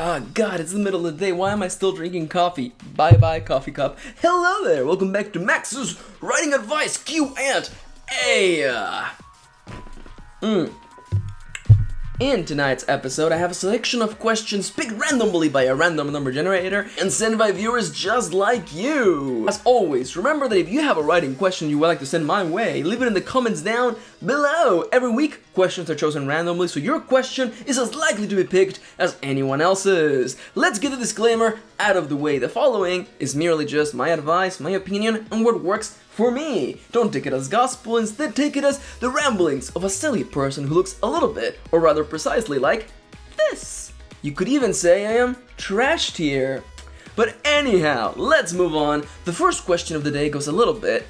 Ah, God, it's the middle of the day. Why am I still drinking coffee? Bye-bye, coffee cup. Hello there. Welcome back to Max's Writing Advice Q&A. In tonight's episode, I have a selection of questions picked randomly by a random number generator and sent by viewers just like you. As always, remember that if you have a writing question you would like to send my way, leave it in the comments down below. Every week, questions are chosen randomly, so your question is as likely to be picked as anyone else's. Let's get the disclaimer out of the way. The following is merely just my advice, my opinion, and what works for me. Don't take it as gospel, instead take it as the ramblings of a silly person who looks a little bit, or rather precisely like this. You could even say I am trashed here. But anyhow, let's move on. The first question of the day goes a little bit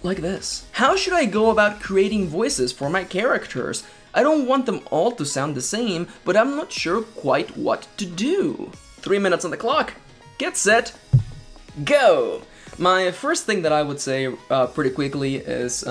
like this. How should I go about creating voices for my characters? I don't want them all to sound the same, but I'm not sure quite what to do. 3 minutes on the clock. Get set. Go! My first thing that I would say pretty quickly is,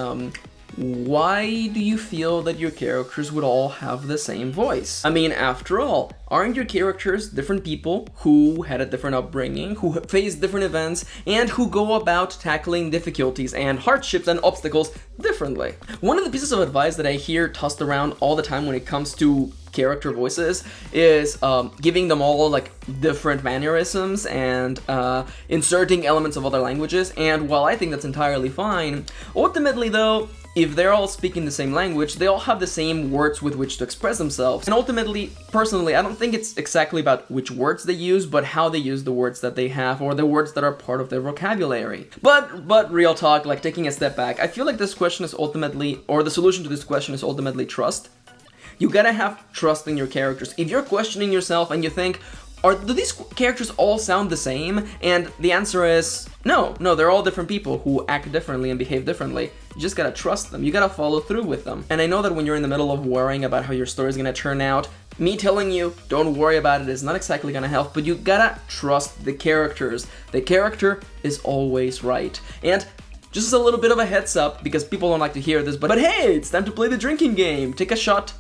why do you feel that your characters would all have the same voice? I mean, after all, aren't your characters different people who had a different upbringing, who faced different events, and who go about tackling difficulties and hardships and obstacles differently? One of the pieces of advice that I hear tossed around all the time when it comes to character voices is giving them all like different mannerisms and inserting elements of other languages. And while I think that's entirely fine, ultimately though, if they're all speaking the same language, they all have the same words with which to express themselves. And ultimately, personally, I don't think it's exactly about which words they use, but how they use the words that they have, or the words that are part of their vocabulary. But real talk, like taking a step back, I feel like this question is ultimately, or the solution to this question is ultimately trust. You gotta have trust in your characters. If you're questioning yourself and you think, do these characters all sound the same? And the answer is no, they're all different people who act differently and behave differently. You just gotta trust them. You gotta follow through with them. And I know that when you're in the middle of worrying about how your story is gonna turn out, me telling you don't worry about it is not exactly gonna help, but you gotta trust the characters. The character is always right. And just as a little bit of a heads up, because people don't like to hear this, but hey, it's time to play the drinking game. Take a shot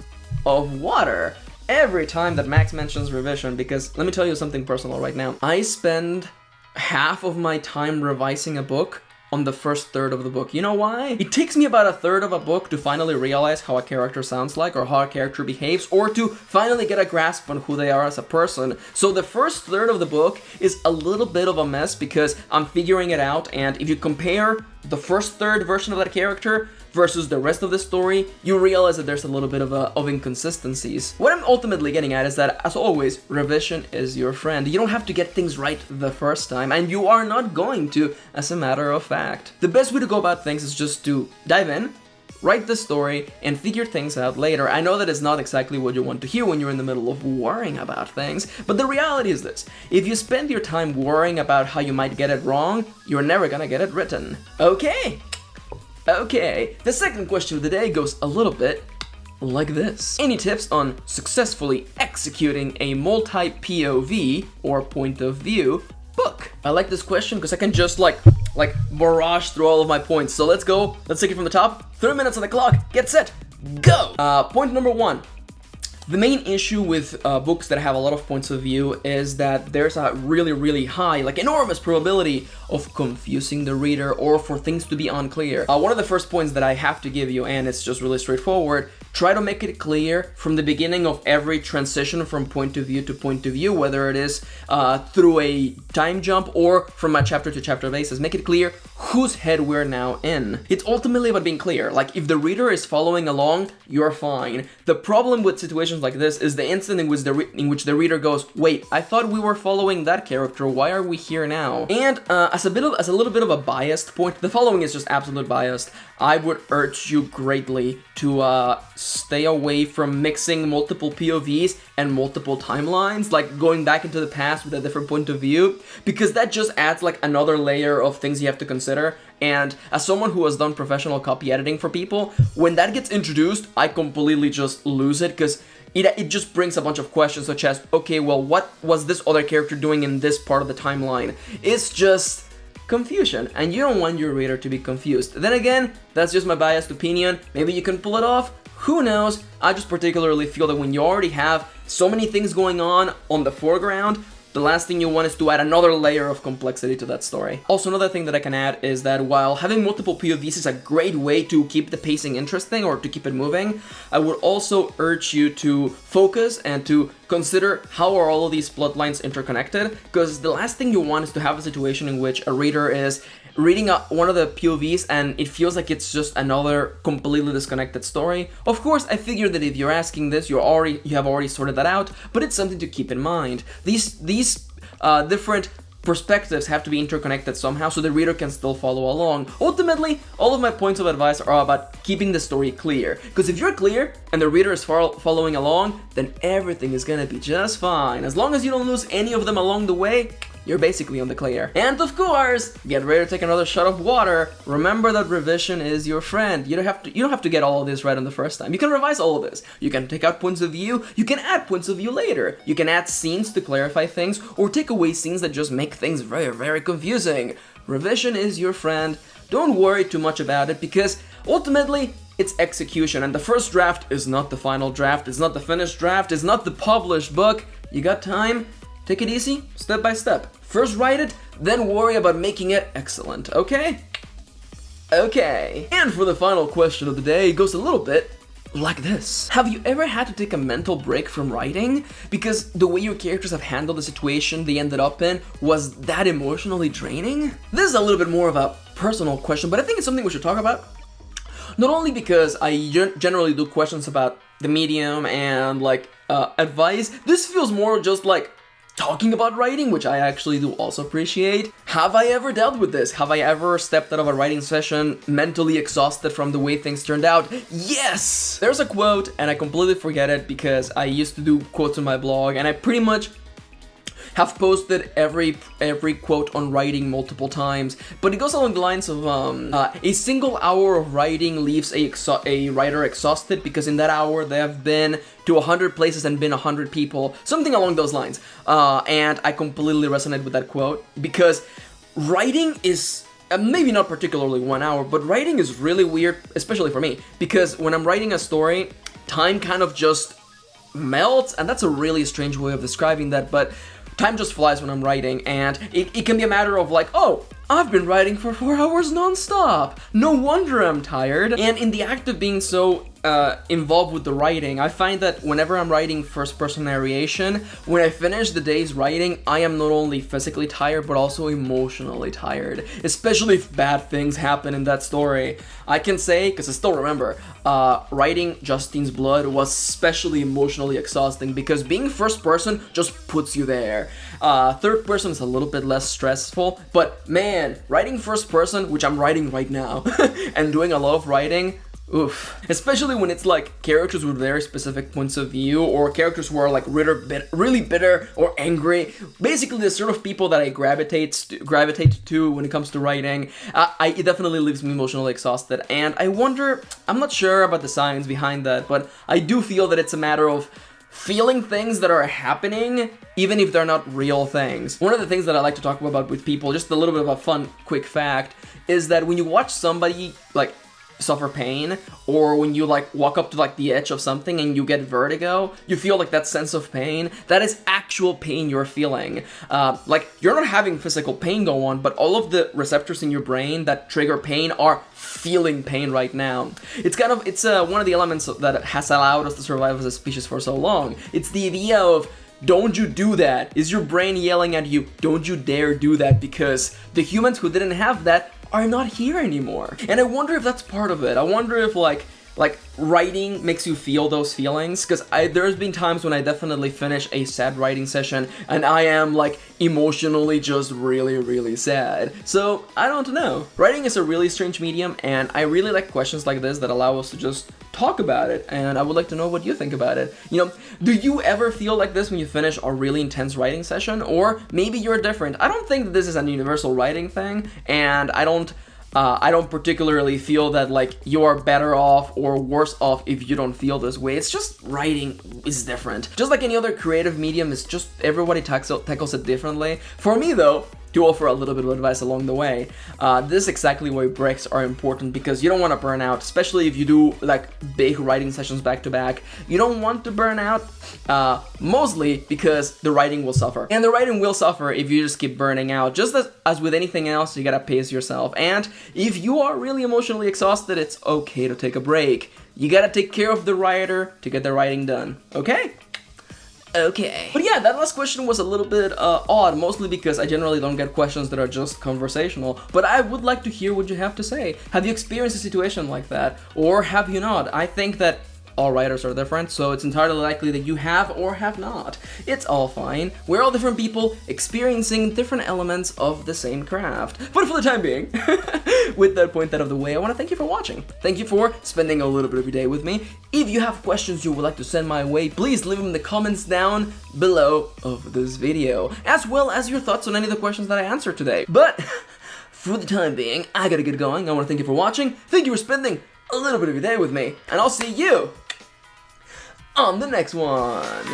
of water every time that Max mentions revision, because let me tell you something personal right now. I spend half of my time revising a book on the first third of the book. You know why? It takes me about a third of a book to finally realize how a character sounds like, or how a character behaves, or to finally get a grasp on who they are as a person. So the first third of the book is a little bit of a mess because I'm figuring it out, and if you compare the first third version of that character versus the rest of the story, you realize that there's a little bit of inconsistencies. What I'm ultimately getting at is that, as always, revision is your friend. You don't have to get things right the first time, and you are not going to, as a matter of fact. The best way to go about things is just to dive in, write the story, and figure things out later. I know that it's not exactly what you want to hear when you're in the middle of worrying about things, but the reality is this. If you spend your time worrying about how you might get it wrong, you're never gonna get it written. Okay, the second question of the day goes a little bit like this. Any tips on successfully executing a multi-POV, or point of view, book? I like this question because I can just like barrage through all of my points. So let's go. Let's take it from the top. 3 minutes on the clock. Get set. Go! Point number 1. The main issue with books that have a lot of points of view is that there's a really high, like enormous probability of confusing the reader or for things to be unclear. One of the first points that I have to give you, and it's just really straightforward, try to make it clear from the beginning of every transition from point of view to point of view, whether it is through a time jump or from a chapter to chapter basis. Make it clear whose head we're now in. It's ultimately about being clear. Like, if the reader is following along, you're fine. The problem with situations like this is the instant in which the reader goes, wait, I thought we were following that character, why are we here now? And as a little bit of a biased point, the following is just absolute biased. I would urge you greatly to stay away from mixing multiple POVs and multiple timelines, like going back into the past with a different point of view, because that just adds like another layer of things you have to consider. And as someone who has done professional copy editing for people, when that gets introduced, I completely just lose it, because it just brings a bunch of questions such as, okay, well, what was this other character doing in this part of the timeline? It's just confusion, and you don't want your reader to be confused. Then again, that's just my biased opinion. Maybe you can pull it off. Who knows? I just particularly feel that when you already have so many things going on the foreground, the last thing you want is to add another layer of complexity to that story. Also, another thing that I can add is that while having multiple POVs is a great way to keep the pacing interesting or to keep it moving, I would also urge you to focus and to consider how are all of these plot lines interconnected, because the last thing you want is to have a situation in which a reader is reading one of the POVs and it feels like it's just another completely disconnected story. Of course, I figure that if you're asking this, you have already sorted that out, but it's something to keep in mind. These different perspectives have to be interconnected somehow so the reader can still follow along. Ultimately, all of my points of advice are about keeping the story clear, because if you're clear and the reader is following along, then everything is gonna be just fine. As long as you don't lose any of them along the way, you're basically on the clear. And of course, get ready to take another shot of water. Remember that revision is your friend. You don't have to get all of this right on the first time. You can revise all of this. You can take out points of view. You can add points of view later. You can add scenes to clarify things, or take away scenes that just make things very, very confusing. Revision is your friend. Don't worry too much about it, because ultimately, it's execution, and the first draft is not the final draft. It's not the finished draft. It's not the published book. You got time? Take it easy, step by step. First write it, then worry about making it excellent, okay? Okay. And for the final question of the day, it goes a little bit like this. Have you ever had to take a mental break from writing because the way your characters have handled the situation they ended up in was that emotionally draining? This is a little bit more of a personal question, but I think it's something we should talk about. Not only because I generally do questions about the medium and advice, this feels more just like talking about writing, which I actually do also appreciate. Have I ever dealt with this? Have I ever stepped out of a writing session mentally exhausted from the way things turned out? Yes! There's a quote, and I completely forget it because I used to do quotes on my blog, and I pretty much have posted every quote on writing multiple times, but it goes along the lines of a single hour of writing leaves a writer exhausted because in that hour they have been to 100 places and been 100 people, something along those lines. And I completely resonate with that quote because writing is maybe not particularly 1 hour, but writing is really weird, especially for me, because when I'm writing a story, time kind of just melts, and that's a really strange way of describing that, but time just flies when I'm writing, and it can be a matter of like, oh, I've been writing for 4 hours non-stop. No wonder I'm tired. And in the act of being so involved with the writing, I find that whenever I'm writing first-person narration, when I finish the day's writing, I am not only physically tired, but also emotionally tired, especially if bad things happen in that story. I can say, because I still remember, writing Justine's Blood was especially emotionally exhausting because being first person just puts you there. Third person is a little bit less stressful, but man, writing first person, which I'm writing right now, and doing a lot of writing, oof. Especially when it's like characters with very specific points of view, or characters who are like really bitter or angry. Basically the sort of people that I gravitate to when it comes to writing. It definitely leaves me emotionally exhausted, and I wonder, I'm not sure about the science behind that, but I do feel that it's a matter of feeling things that are happening, even if they're not real things. One of the things that I like to talk about with people, just a little bit of a fun, quick fact, is that when you watch somebody like suffer pain, or when you like walk up to like the edge of something and you get vertigo, you feel like that sense of pain, that is actual pain you're feeling. Like you're not having physical pain go on, but all of the receptors in your brain that trigger pain are feeling pain right now. It's one of the elements that has allowed us to survive as a species for so long. It's the idea of, don't you do that. Is your brain yelling at you, don't you dare do that, because the humans who didn't have that are not here anymore. And I wonder if that's part of it. I wonder if like writing makes you feel those feelings, because there's been times when I definitely finish a sad writing session and I am like emotionally just really, really sad. So I don't know. Writing is a really strange medium, and I really like questions like this that allow us to just talk about it, and I would like to know what you think about it. You know, do you ever feel like this when you finish a really intense writing session? Or maybe you're different. I don't think that this is a universal writing thing, and I don't particularly feel that like you are better off or worse off if you don't feel this way. It's just writing is different. Just like any other creative medium, it's just everybody tackles it differently. For me though, to offer a little bit of advice along the way. This is exactly why breaks are important, because you don't want to burn out, especially if you do like big writing sessions back to back. You don't want to burn out, mostly because the writing will suffer. And the writing will suffer if you just keep burning out. Just as with anything else, you gotta pace yourself. And if you are really emotionally exhausted, it's okay to take a break. You gotta take care of the writer to get the writing done, okay? Okay. But yeah, that last question was a little bit odd, mostly because I generally don't get questions that are just conversational, but I would like to hear what you have to say. Have you experienced a situation like that, or have you not? I think that all writers are different, so it's entirely likely that you have or have not. It's all fine. We're all different people experiencing different elements of the same craft. But for the time being, with that point out of the way, I want to thank you for watching. Thank you for spending a little bit of your day with me. If you have questions you would like to send my way, please leave them in the comments down below of this video, as well as your thoughts on any of the questions that I answered today. But for the time being, I gotta get going. I want to thank you for watching. Thank you for spending a little bit of your day with me, and I'll see you on the next one.